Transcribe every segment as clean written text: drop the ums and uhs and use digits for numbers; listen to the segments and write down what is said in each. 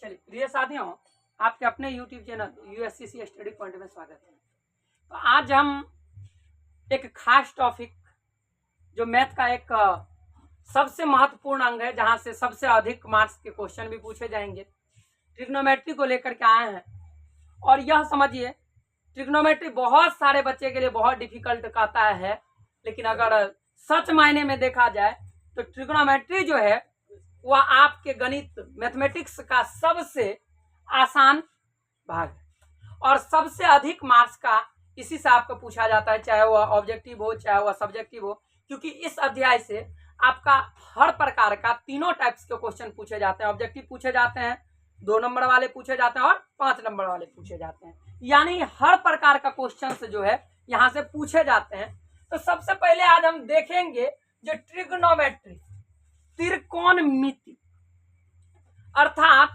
चलिए प्रिय साथियों, आपके अपने YouTube channel USCC study point में स्वागत है। तो आज हम एक खास टॉपिक जो मैथ का एक सबसे महत्वपूर्ण अंग है, जहां से सबसे अधिक मार्क्स के क्वेश्चन भी पूछे जाएंगे, ट्रिग्नोमेट्री को लेकर के आए हैं। और यह समझिए, ट्रिग्नोमेट्री बहुत सारे बच्चे के लिए बहुत डिफिकल्ट कहता है, लेकिन अगर सच मायने में देखा जाए तो ट्रिग्नोमेट्री जो है वह आपके गणित मैथमेटिक्स का सबसे आसान भाग है और सबसे अधिक मार्क्स का इसी से आपको पूछा जाता है, चाहे वह ऑब्जेक्टिव हो चाहे वह सब्जेक्टिव हो, क्योंकि इस अध्याय से आपका हर प्रकार का तीनों टाइप्स के क्वेश्चन पूछे जाते हैं। ऑब्जेक्टिव पूछे जाते हैं, 2 नंबर वाले पूछे जाते हैं और 5 नंबर वाले पूछे जाते हैं, यानी हर प्रकार का क्वेश्चन जो है यहाँ से पूछे जाते हैं। तो सबसे पहले आज हम देखेंगे जो ट्रिग्नोमेट्री, त्रिकोणमिति, अर्थात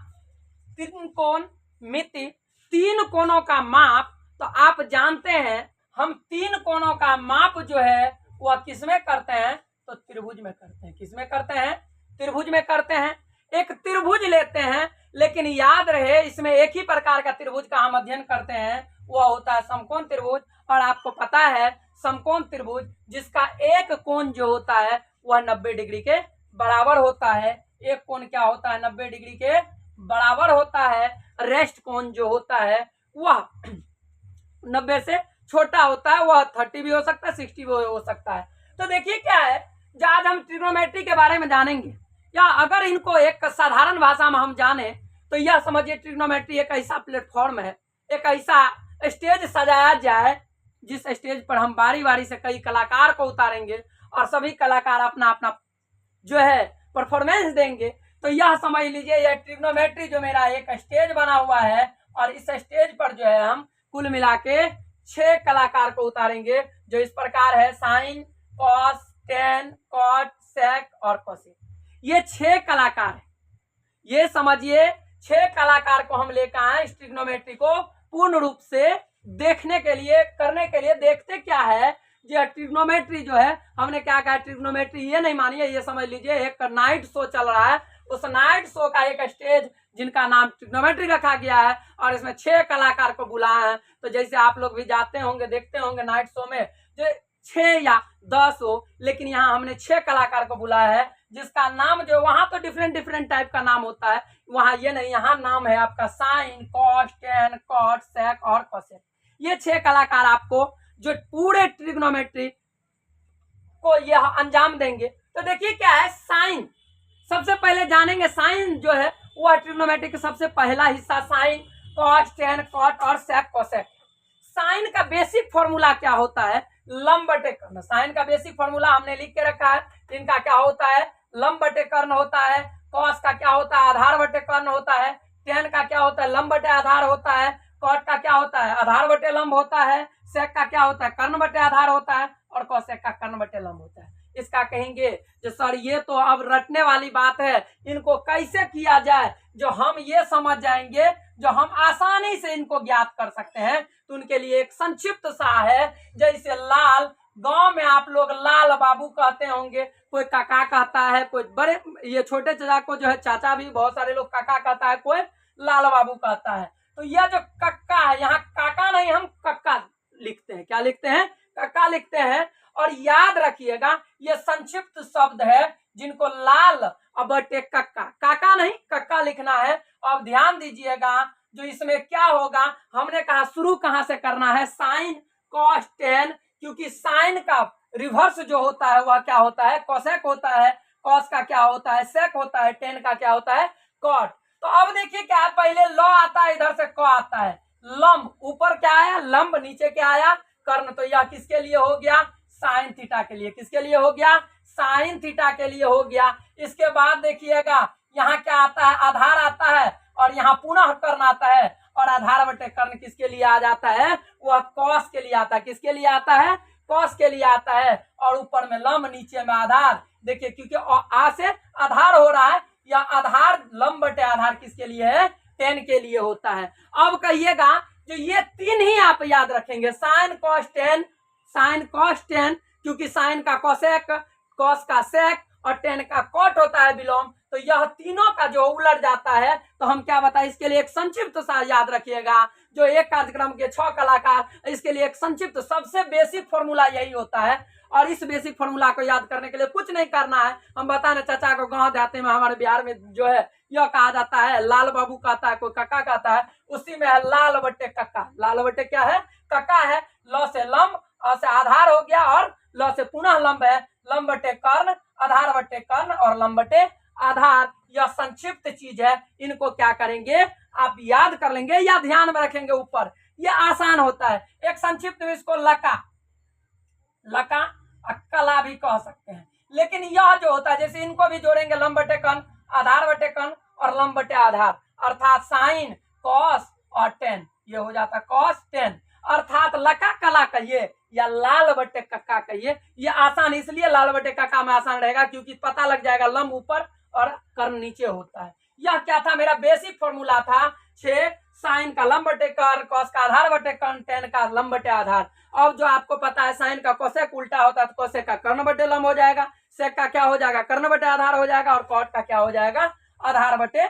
त्रिकोणमिति, 3 कोणों का माप। तो आप जानते हैं हम 3 कोणों का माप जो है वह किसमें करते हैं? तो त्रिभुज में करते हैं। किसमें करते हैं? त्रिभुज में करते हैं। एक त्रिभुज लेते हैं, लेकिन याद रहे इसमें एक ही प्रकार का त्रिभुज का हम अध्ययन करते हैं, वह होता है समकोण त्रिभुज। और आपको पता है समकोण त्रिभुज जिसका एक कोण जो होता है वह 90 डिग्री के बराबर होता है। एक कोण क्या होता है? 90 डिग्री के बराबर होता है। रेस्ट कोण जो होता है वह 90 से छोटा होता है, वह 30 भी हो सकता है, 60 भी हो सकता है। तो देखिए क्या है, जो आज हम ट्रिग्नोमेट्री के बारे में जानेंगे, या अगर इनको एक साधारण भाषा में हम जाने तो यह समझिए ट्रिग्नोमेट्री एक ऐसा प्लेटफॉर्म है, एक ऐसा स्टेज सजाया जाए जिस स्टेज पर हम बारी बारी से कई कलाकार को उतारेंगे और सभी कलाकार अपना अपना जो है परफॉर्मेंस देंगे। तो यह समझ लीजिए यह ट्रिग्नोमेट्री जो मेरा एक स्टेज बना हुआ है, और इस स्टेज पर जो है हम कुल मिला के 6 कलाकार को उतारेंगे, जो इस प्रकार है: साइन, कॉस, टेन, कॉट, सेक और कोसेक। ये 6 कलाकार है। ये समझिए 6 कलाकार को हम लेकर आए इस ट्रिग्नोमेट्री को पूर्ण रूप से देखने के लिए, करने के लिए। देखते क्या है, जो ट्रिग्नोमेट्री जो है हमने क्या कहा, ट्रिग्नोमेट्री ये नहीं मानिए, ये समझ लीजिए एक नाइट शो चल रहा है। उस नाइट शो का एक स्टेज जिनका नाम ट्रिग्नोमेट्री रखा गया है, और इसमें 6 कलाकार को बुलाया है। तो जैसे आप लोग भी जाते होंगे, देखते होंगे नाइट शो में, जो 6 या 10 हो, लेकिन यहाँ हमने 6 कलाकार को बुलाया है, जिसका नाम जो वहां तो डिफरेंट टाइप का नाम होता है, वहां ये नहीं, यहाँ नाम है आपका साइन, कॉस, टेन, कॉट, सेक और कोसेक। ये 6 कलाकार आपको जो पूरे ट्रिग्नोमेट्री को यह अंजाम देंगे। तो देखिए क्या है, साइन सबसे पहले जानेंगे। साइन जो है वह ट्रिग्नोमेट्री का सबसे पहला हिस्सा, साइन, कॉस, टेन, कॉट और सेक, कोसेक। साइन का बेसिक फॉर्मूला क्या होता है? लंब बटे कर्ण। साइन का बेसिक फॉर्मूला हमने लिख के रखा है। इनका क्या होता है? लंब बटे कर्ण होता है। कॉस का क्या होता है? आधार बटे कर्ण होता है। टेन का क्या होता है? लंब बटे आधार होता है। कॉट का क्या होता है? आधार बटे लंब होता है। सेक का क्या होता है? कर्ण बटे आधार होता है। और कोसेक का कर्ण बटे लंब होता है। इसका कहेंगे जो सर ये तो अब रटने वाली बात है, इनको कैसे किया जाए जो हम ये समझ जाएंगे, जो हम आसानी से इनको ज्ञात कर सकते हैं। तो उनके लिए एक संक्षिप्त सा है, जैसे लाल, गांव में आप लोग लाल बाबू कहते होंगे, कोई काका कहता है, कोई बड़े ये छोटे चाचा को जो है चाचा भी, बहुत सारे लोग काका कहता है, कोई लाल बाबू कहता है। तो यह जो कक्का है, यहाँ काका नहीं, हम कक्का लिखते हैं। क्या लिखते हैं? कक्का लिखते हैं। और याद रखिएगा ये संक्षिप्त शब्द है जिनको लाल बटे कक्का, काका नहीं कक्का लिखना है। अब ध्यान दीजिएगा जो इसमें क्या होगा, हमने कहा शुरू कहां से करना है? साइन, कॉस, टेन, क्योंकि साइन का रिवर्स जो होता है वह क्या होता है? कोसेक होता है। कॉस का क्या होता है? सेक होता है। टेन का क्या होता है? कॉट। तो अब देखिए क्या है, पहले लॉ आता है, इधर से क आता है। लंब ऊपर क्या आया? लंब। नीचे क्या आया? कर्ण। तो यह किसके लिए हो गया? साइन थीटा के लिए। किसके लिए हो गया? साइन थीटा के लिए हो गया। इसके बाद देखिएगा यहाँ क्या आता है? आधार आता है, और यहाँ पुनः कर्ण आता है, और आधार बटे कर्ण किसके लिए आ जाता है? वह कॉस के लिए आता है। किसके लिए आता है? कॉस के लिए आता है। और ऊपर में लंब, नीचे में आधार। देखिए क्योंकि आ से आधार हो रहा है, या आधार लंब बटे आधार किसके लिए है? टेन के लिए होता है। अब कहिएगा जो ये 3 ही आप याद रखेंगे, sine, cos, tan, sine, cos, tan, क्योंकि साइन का कोसेक, कॉस का सेक और टेन का कॉट होता है विलोम। तो यह तीनों का जो उलट जाता है तो हम क्या बताएं, इसके लिए एक संक्षिप्त सा याद रखिएगा। जो एक कार्यक्रम के 6 कलाकार, इसके लिए एक संक्षिप्त सबसे बेसिक फॉर्मूला यही होता है। और इस बेसिक फॉर्मूला को याद करने के लिए कुछ नहीं करना है। हम बता रहे चाचा को गांव देहात में हमारे बिहार में जो है यह कहा जाता है, लाल बाबू कहता है, कोई कक्का कहता है, उसी में है लाल बट्टे कक्का। लाल बट्टे क्या है, कक्का है। ल से लंब, अ से आधार हो गया, और ल से पुनः लंब है। लंब बटे कर्ण, आधार बटे कर्ण, और लंब बटे आधार। यह संक्षिप्त चीज है, इनको क्या करेंगे आप याद कर लेंगे या ध्यान में रखेंगे ऊपर। यह आसान होता है। एक संक्षिप्त में इसको लका, लका कला भी कह सकते हैं। लेकिन यह जो होता है, जैसे इनको भी जोड़ेंगे, लंब बटे कर्ण, आधार बटे कर्ण और लंब बटे आधार, अर्थात साइन, कॉस और टेन, ये हो जाता है कॉस टेन। अर्थात लका कला कहिए या लाल बटे कक्का कहिए, ये आसान इसलिए लाल बटे कक्का में आसान रहेगा क्योंकि पता लग जाएगा लंब ऊपर और कर्ण नीचे होता है। यह क्या था, मेरा बेसिक फॉर्मूला था 6, साइन का लंब बटे कर्ण, कॉस का आधार बटे कर्ण, टेन का लंब बटे आधार। अब जो आपको पता है साइन का कोसेक उल्टा होता है तो कोसेक का कर्ण बटे लंब हो जाएगा, सेक का क्या हो जाएगा, कर्ण बटे आधार हो जाएगा, और कॉट का क्या हो जाएगा, आधार बटे,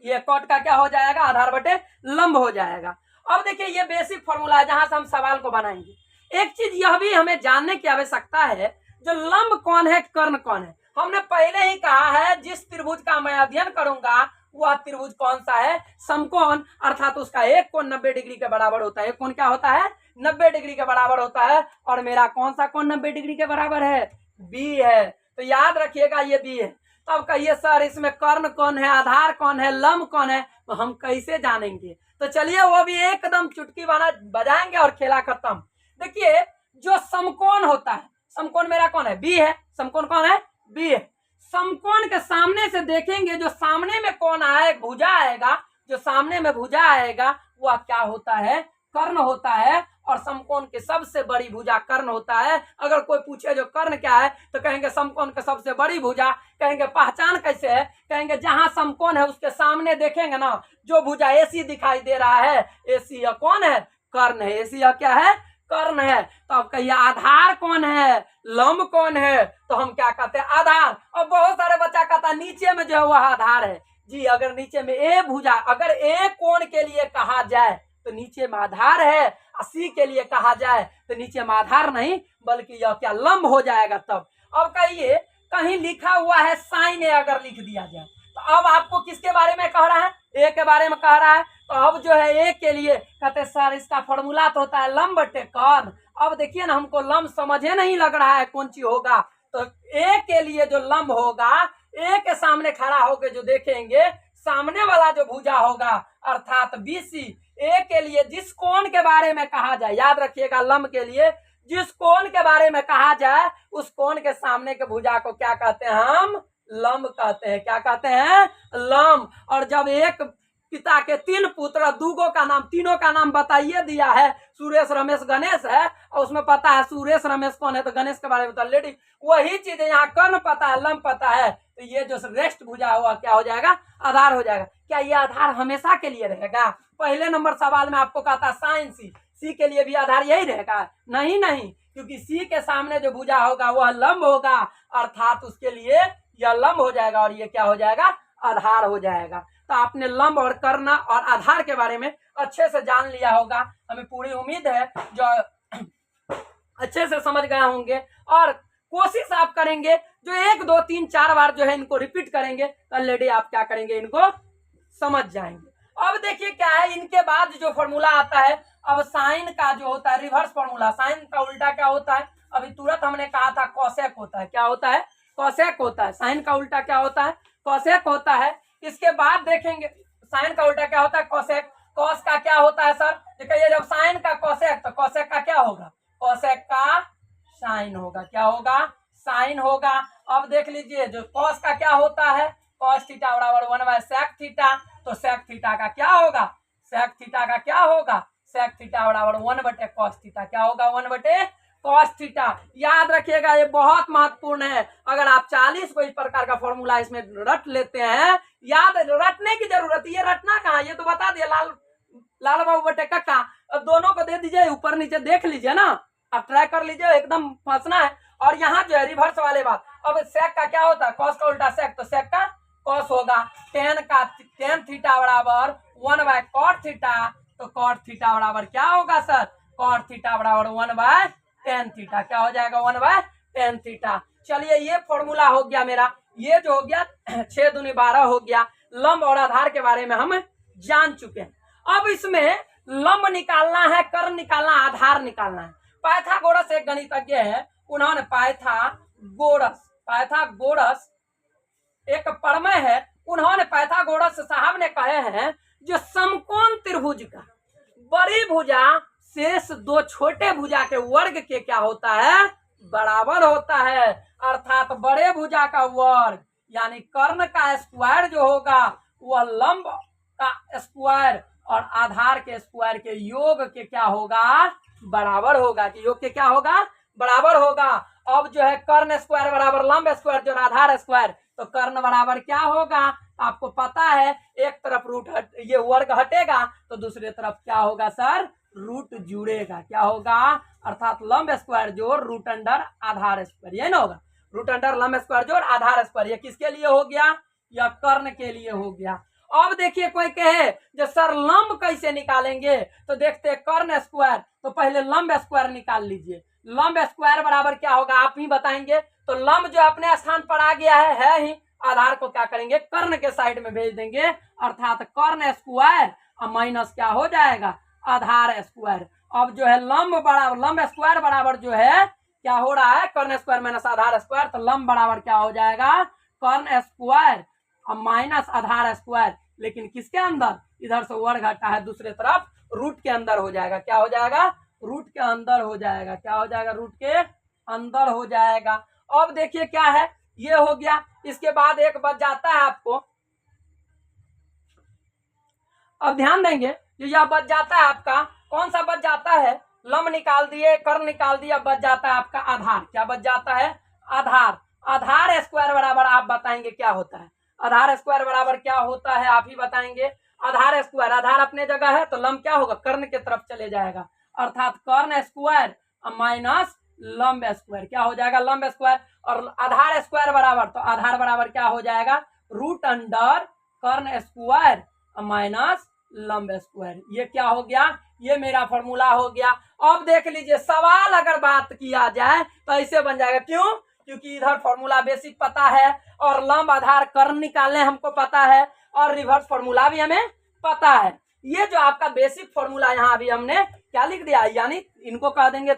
ये कॉट का क्या हो जाएगा, आधार बटे लंब हो जाएगा। अब देखिए ये बेसिक फॉर्मूला है जहां से हम सवाल को बनाएंगे। एक चीज यह भी हमें जानने की आवश्यकता है, जो लंब कौन है, कर्ण कौन है। हमने पहले ही कहा है जिस त्रिभुज का मैं अध्ययन करूंगा वह त्रिभुज कौन सा है, समकोण, अर्थात उसका एक कोण 90 डिग्री के बराबर होता है। एक कोण क्या होता है, 90 डिग्री के बराबर होता है। और मेरा कौन सा कोण 90 डिग्री के बराबर है, बी है। तो याद रखिएगा ये बी है। तब कहिए सर इसमें कर्ण कौन है, आधार कौन है, लंब कौन है, तो हम कैसे जानेंगे। तो चलिए वो भी एकदम चुटकी बजाएंगे और खेला खत्म। देखिए जो समकोण होता है, समकोण मेरा कौन है, बी है। समकोण कौन है, बी है। समकोण के सामने से देखेंगे, जो सामने में कौन आए, भुजा आएगा, जो सामने में भुजा आएगा वह क्या होता है, कर्ण होता है। और समकोण के सबसे बड़ी भुजा कर्ण होता है। अगर कोई पूछे जो कर्ण क्या है तो कहेंगे समकोण के सबसे बड़ी भुजा। कहेंगे पहचान कैसे है, कहेंगे जहां समकोण है उसके सामने देखेंगे ना, जो भुजा एसी दिखाई दे रहा है, एसी यह कौन है, कर्ण है। एसी यह क्या है, कर्ण है। तो अब कहिए आधार कौन है, लंब कौन है, तो हम क्या कहते हैं, आधार। और बहुत सारे बच्चा कहता है नीचे में जो है वह आधार है। जी अगर नीचे में ए भुजा, अगर ए कोण के लिए कहा जाए तो नीचे में आधार है, सी के लिए कहा जाए तो नीचे में आधार नहीं बल्कि यह क्या, लंब हो जाएगा। तब अब कहिए कहीं लिखा हुआ है साइन ए, अगर लिख दिया जाए तो अब आपको किसके बारे में कह रहा है, ए के बारे में कह रहा है। तो अब जो है ए के लिए कहते सर इसका फॉर्मूला तो होता है लंब बटे कर्ण। अब देखिए ना हमको लंब समझे नहीं लग रहा है कौन सी होगा। तो ए के लिए जो लंब होगा, ए के सामने खड़ा होकर जो देखेंगे सामने वाला जो भुजा होगा अर्थात बीसी। ए के लिए जिस कोण के बारे में कहा जाए, याद रखिएगा लंब के लिए जिस कोण के बारे में कहा जाए उस कोण के सामने के भुजा को क्या कहते हैं, हम लंब कहते हैं। क्या कहते हैं, लंब। और जब एक पिता के 3 पुत्र, दूगो का नाम, तीनों का नाम बताइए दिया है, सुरेश रमेश गणेश है, और उसमें पता है सुरेश रमेश कौन है तो गणेश के बारे में बता, लेडी वही चीज है। यहाँ कर्ण पता है, लंब पता है, तो ये जो रेस्ट भुजा हुआ क्या हो जाएगा, आधार हो जाएगा। क्या ये आधार हमेशा के लिए रहेगा? पहले नंबर सवाल में आपको कहा था साइन सी, सी के लिए भी आधार यही रहेगा? नहीं नहीं, क्योंकि सी के सामने जो भुजा होगा वह लंब होगा, अर्थात उसके लिए यह लंब हो जाएगा और ये क्या हो जाएगा, आधार हो जाएगा। तो आपने लंब और कर्ण और आधार के बारे में अच्छे से जान लिया होगा, हमें पूरी उम्मीद है जो अच्छे से समझ गए होंगे। और कोशिश आप करेंगे जो 1 2 3 4 बार जो है इनको रिपीट करेंगे तो ऑलरेडी आप क्या करेंगे, इनको समझ जाएंगे। अब देखिए क्या है, इनके बाद जो फॉर्मूला आता है, अब साइन का जो होता है रिवर्स फॉर्मूला, साइन का उल्टा क्या होता है, अभी तुरंत हमने कहा था कोसेक होता है। क्या होता है, कोसेक होता है। साइन का उल्टा क्या होता है, कोसेक होता है। इसके बाद देखेंगे साइन का उल्टा क्या होता है, कोसेक। कॉस का क्या होता है सर, देखिए जब साइन का कोसेक तो कोसेक का क्या होगा, कोसेक का साइन होगा। क्या होगा, साइन होगा। अब देख लीजिए जो कॉस का क्या होता है, कॉस थीटा बराबर 1/sec थीटा, तो सेक थीटा का क्या होगा, सेक थीटा का क्या होगा, सेक थीटा बराबर 1/cos थीटा। क्या होगा, 1/cos थीटा। याद रखिएगा ये बहुत महत्वपूर्ण है। अगर आप 40 को इस प्रकार का फॉर्मूला इसमें रट लेते हैं, याद रटने की जरूरत, ये रटना कहाँ, ये तो बता दिया लाल बाबू बटे कक्का। अब दोनों को दे दीजिए, ऊपर नीचे देख लीजिए ना, आप ट्राई कर लीजिए, एकदम फंसना है। और यहाँ जो है रिवर्स वाले बात, अब सेक का क्या होता है, कॉस का उल्टा सेक, तो सेक का कॉस होगा। टेन थीटा बराबर 1/कॉट थीटा, तो कॉट थीटा बराबर क्या होगा सर, कॉट थीटा बराबर 1/tan थीटा, क्या हो जाएगा 1/tan थीटा। चलिए ये फॉर्मूला हो गया मेरा, ये जो हो गया 6 दूनी 12 हो गया। लंब और आधार के बारे में हम जान चुके हैं। अब इसमें लंब निकालना है, कर्ण निकालना, आधार निकालना है। पाइथागोरस एक गणितज्ञ है, उन्होंने पाइथागोरस एक प्रमेय है, उन्होंने पाइथागोरस साहब ने कहे हैं जो समकोण त्रिभुज का बड़ी भुजा शेष दो छोटे भुजा के वर्ग के क्या होता है, बराबर होता है। अर्थात बड़े भुजा का वर्ग यानी कर्ण का स्क्वायर जो होगा वह लंब का स्क्वायर और आधार के स्क्वायर के योग के क्या होगा, बराबर होगा। कि योग के क्या होगा, बराबर होगा। अब जो है कर्ण स्क्वायर बराबर लंब स्क्वायर जो आधार स्क्वायर, तो कर्ण बराबर क्या होगा, आपको पता है एक तरफ रूट ये वर्ग हटेगा तो दूसरे तरफ क्या होगा सर, रूट जुड़ेगा। क्या होगा, अर्थात लंब स्क्वायर जोड़ रूट अंडर आधार स्क्वायर, ये ना होगा, रूट अंडर लंब स्क्वायर जोड़ आधार स्क्वायर। ये किसके लिए हो गया, यह कर्ण के लिए हो गया। अब देखिए कोई कहे जो सर लंब कैसे निकालेंगे, तो देखते हैं कर्ण स्क्वायर, तो पहले लंब स्क्वायर निकाल लीजिए। लंब स्क्वायर बराबर क्या होगा आप ही बताएंगे। तो लंब जो अपने स्थान पर आ गया है ही, आधार को क्या करेंगे, कर्ण के साइड में भेज देंगे, अर्थात कर्ण स्क्वायर माइनस क्या हो जाएगा, आधार स्क्वायर। अब जो है लंब स्क्वायर बराबर जो है क्या हो रहा है, कर्ण स्क्वायर माइनस आधार स्क्वायर, तो लंब बराबर क्या हो जाएगा, कर्ण स्क्वायर माइनस आधार स्क्वायर, लेकिन किसके अंदर, इधर से वर्ग हटा है दूसरे तरफ रूट के अंदर हो जाएगा। क्या हो जाएगा, रूट के अंदर हो जाएगा। क्या हो जाएगा, रूट के अंदर हो जाएगा। अब देखिए क्या है, ये हो गया। इसके बाद एक बच जाता है आपको, अब ध्यान देंगे जो यह बच जाता है आपका, कौन सा बच जाता है, लंब निकाल दिए, कर्ण निकाल दिया, बच जाता है आपका आधार। क्या बच जाता है, आधार। आधार स्क्वायर बराबर आप बताएंगे क्या होता है, आधार स्क्वायर बराबर क्या होता है आप ही बताएंगे। आधार स्क्वायर, आधार अपने जगह है तो लंब क्या होगा, कर्ण की तरफ चले जाएगा, अर्थात कर्ण स्क्वायर माइनस लंब स्क्वायर, क्या हो जाएगा, लंब स्क्वायर। और आधार स्क्वायर बराबर, तो आधार बराबर क्या हो जाएगा, रूट अंडर कर्ण स्क्वायर माइनस लंब स्क्वायर। ये क्या हो गया, ये मेरा फॉर्मूला हो गया। अब देख लीजिए सवाल अगर बात किया जाए तो ऐसे बन जाएगा, क्यों, क्योंकि इधर फॉर्मूला बेसिक पता है और लंब आधार कर्ण निकालने हमको पता है और रिवर्स फॉर्मूला भी हमें पता है। ये जो आपका बेसिक फॉर्मूला यहाँ अभी हमने क्या लिख दिया, यानी इनको कह देंगे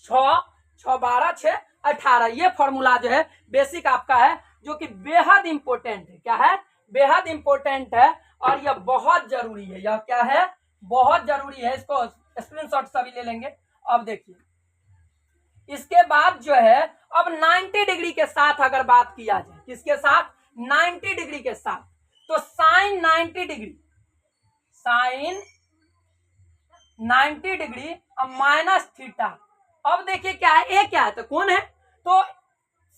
6, 6, 12, 6, 18। ये फॉर्मूला जो है बेसिक आपका है, जो कि बेहद इंपॉर्टेंट है। क्या है, बेहद इंपॉर्टेंट है और यह बहुत जरूरी है। यह क्या है, बहुत जरूरी है। इसको स्क्रीनशॉट सभी ले लेंगे। अब देखिए इसके बाद जो है अब 90 डिग्री के साथ अगर बात किया जाए, किसके साथ, 90 डिग्री के साथ, तो साइन 90 डिग्री, साइन 90 डिग्री अब माइनस थीटा। अब देखिए क्या है, ए क्या है, तो कौन है, तो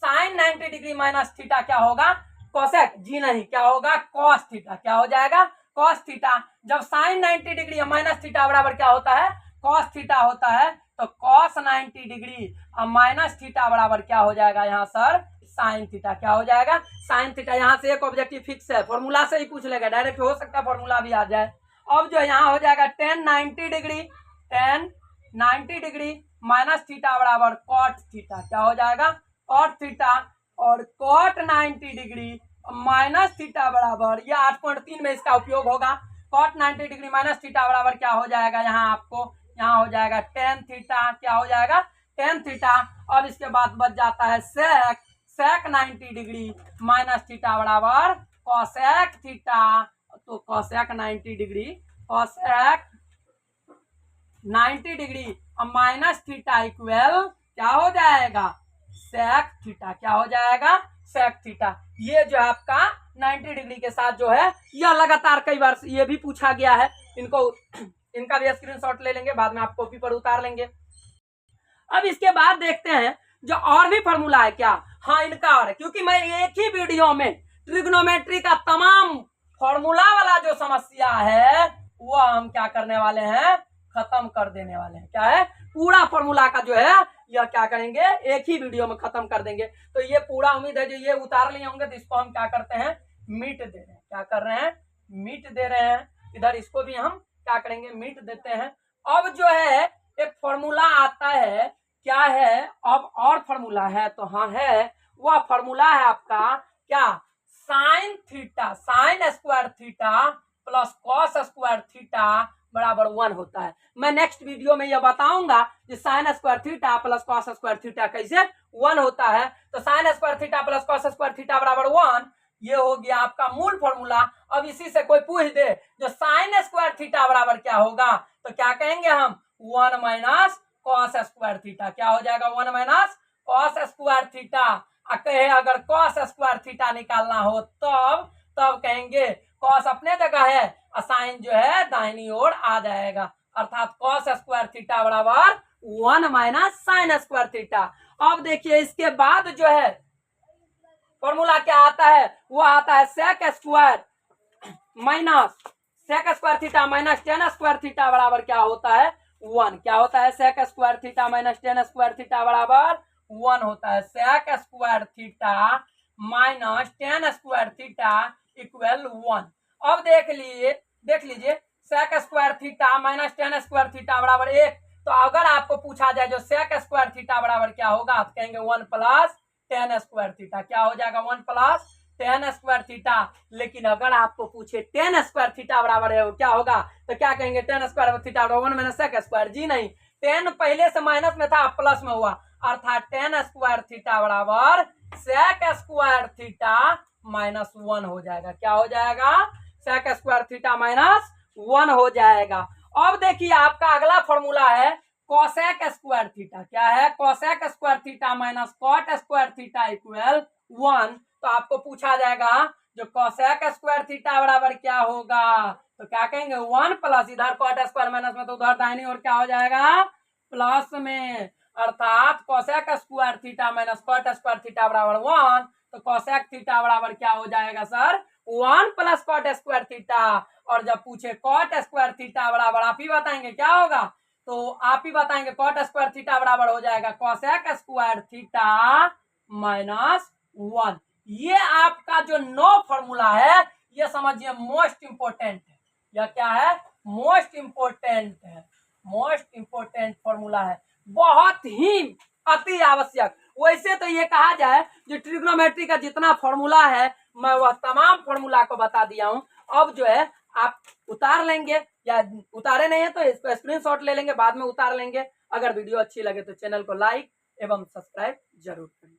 साइन 90 डिग्री माइनस थीटा क्या होगा, कोसेक, जी नहीं, क्या होगा, कॉस थीटा। क्या हो जाएगा, कॉस थीटा। जब साइन 90 डिग्री माइनस थीटा बराबर क्या होता है, कॉस थीटा होता है, तो कॉस 90 डिग्री माइनस थीटा बराबर क्या हो जाएगा यहाँ सर, साइन थीटा। क्या हो जाएगा, साइन थीटा। यहाँ से एक ऑब्जेक्टिव फिक्स है, फॉर्मूला से ही पूछ लेगा, डायरेक्ट हो सकता है फॉर्मूला भी आ जाए। अब जो यहाँ हो जाएगा tan 90 degree, tan 90 degree minus theta बराबर कॉट थीटा। क्या हो जाएगा, कॉट थीटा। और कॉट 90 डिग्री माइनस थीटा बराबर, यह 8.3 में इसका उपयोग होगा। कॉट 90 डिग्री माइनस थीटा बराबर क्या हो जाएगा, यहाँ आपको यहाँ हो जाएगा tan थीटा। क्या हो जाएगा, tan थीटा। और इसके बाद बच जाता है सेक 90 डिग्री माइनस थीटा बराबर कोसेक थीटा। तो cosec 90 degree, cosec 90 degree minus theta equal क्या हो जाएगा, सेक थीटा। क्या हो जाएगा, सेक थीटा। ये जो है आपका 90 डिग्री के साथ जो है, यह लगातार कई बार ये भी पूछा गया है। इनका भी स्क्रीनशॉट ले लेंगे, बाद में आप कॉपी पर उतार लेंगे। अब इसके बाद देखते हैं जो और भी फॉर्मूला है क्या, हाँ इनका और है, क्योंकि मैं एक ही वीडियो में ट्रिग्नोमेट्री का तमाम फॉर्मूला वाला जो समस्या है वो हम क्या करने वाले हैं, खत्म कर देने वाले हैं। क्या है, पूरा फॉर्मूला का जो है यह क्या करेंगे, एक ही वीडियो में खत्म कर देंगे। तो ये पूरा उम्मीद है जो ये उतार लिए होंगे, तो इसको हम क्या करते हैं, मीट दे रहे हैं। क्या कर रहे हैं, मीट दे रहे हैं। इधर इसको भी हम क्या करेंगे, मीट देते हैं। अब जो है एक फॉर्मूला आता है, क्या है, अब और फॉर्मूला है, तो हाँ है, वह फॉर्मूला है आपका क्या, sine theta, sine square theta plus cos square theta बराबर 1 होता है। मैं नेक्स्ट वीडियो में यह बताऊंगा कि sine square theta plus cos square theta कैसे 1 होता है। तो sine square theta plus cos square theta बराबर 1, ये हो गया आपका मूल फॉर्मूला। अब इसी से कोई पूछ दे जो साइन स्क्वायर थीटा बराबर क्या होगा, तो क्या कहेंगे हम, 1 माइनस कॉस स्क्वायर थीटा। क्या हो जाएगा, 1 माइनस कॉस स्क्वायर थीटा। कहे अगर कॉस स्क्वायर थीटा निकालना हो तब कहेंगे कॉस अपने जगह है, साइन जो है दाहिनी ओर आ जाएगा, अर्थात कॉस स्क्वायर थीटा बराबर 1 माइनस साइन स्क्वायर थीटा। अब देखिए इसके बाद जो है फॉर्मूला क्या आता है, वो आता है sec square minus sec square theta minus tan square theta बराबर क्या होता है, 1। क्या होता है, sec square theta minus tan square theta बराबर 1 होता है। Sec square theta minus tan square theta equal 1। अब देख लीजिए sec square theta minus tan square theta बराबर 1। तो अगर आपको पूछा जाए जो सेक स्क्वायर थीटा बराबर क्या होगा, तो कहेंगे 1 प्लस टेन स्क्वायर थीटा। क्या हो जाएगा, 1 प्लस टेन स्क्वायर थीटा। लेकिन अगर आपको पूछे टेन स्क्वायर थीटा बराबर है क्या होगा, तो क्या कहेंगे, टेन स्क्वायर थीटा बराबर 1 माइनस सेक स्क्वायर। जी नहीं, टेन पहले से माइनस में था, प्लस में हुआ, अर्थात टेन स्क्वायर थीटा बराबर सेक स्क्वायर थीटा माइनस 1 हो जाएगा। क्या हो जाएगा, सेक स्क्वायर थीटा माइनस 1 हो जाएगा। अब देखिए आपका अगला फॉर्मूला है कोसेक स्क्वायर थीटा। क्या है, cosec square theta minus cot square theta equal 1। तो आपको पूछा जाएगा जो कोसेक स्क्वायर थीटा बराबर क्या होगा, तो क्या कहेंगे, 1 प्लस इधर कॉट स्क्वायर माइनस में, तो उधर दाहिनी ओर क्या हो जाएगा, प्लस में, अर्थात cosec square theta minus cot square theta बराबर 1। तो कोसेक थीटा बराबर क्या हो जाएगा sir, 1 plus cot square theta. और जब पूछे कॉट स्क्वायर थीटा बराबर, आप ही बताएंगे क्या होगा, तो आप ही बताएंगे कॉट स्क्वायर थीटा बराबर हो जाएगा कोसेक स्क्वायर थीटा माइनस 1। ये आपका जो 9 फॉर्मूला है, ये समझिए मोस्ट इंपोर्टेंट है। यह क्या है, मोस्ट इंपोर्टेंट है, मोस्ट इंपोर्टेंट फॉर्मूला है, बहुत ही अति आवश्यक। वैसे तो ये कहा जाए जो ट्रिग्नोमेट्री का जितना फॉर्मूला है मैं वह तमाम फॉर्मूला को बता दिया हूं। अब जो है आप उतार लेंगे, या उतारे नहीं है तो इसको स्क्रीनशॉट ले लेंगे, बाद में उतार लेंगे। अगर वीडियो अच्छी लगे तो चैनल को लाइक एवं सब्सक्राइब जरूर करें।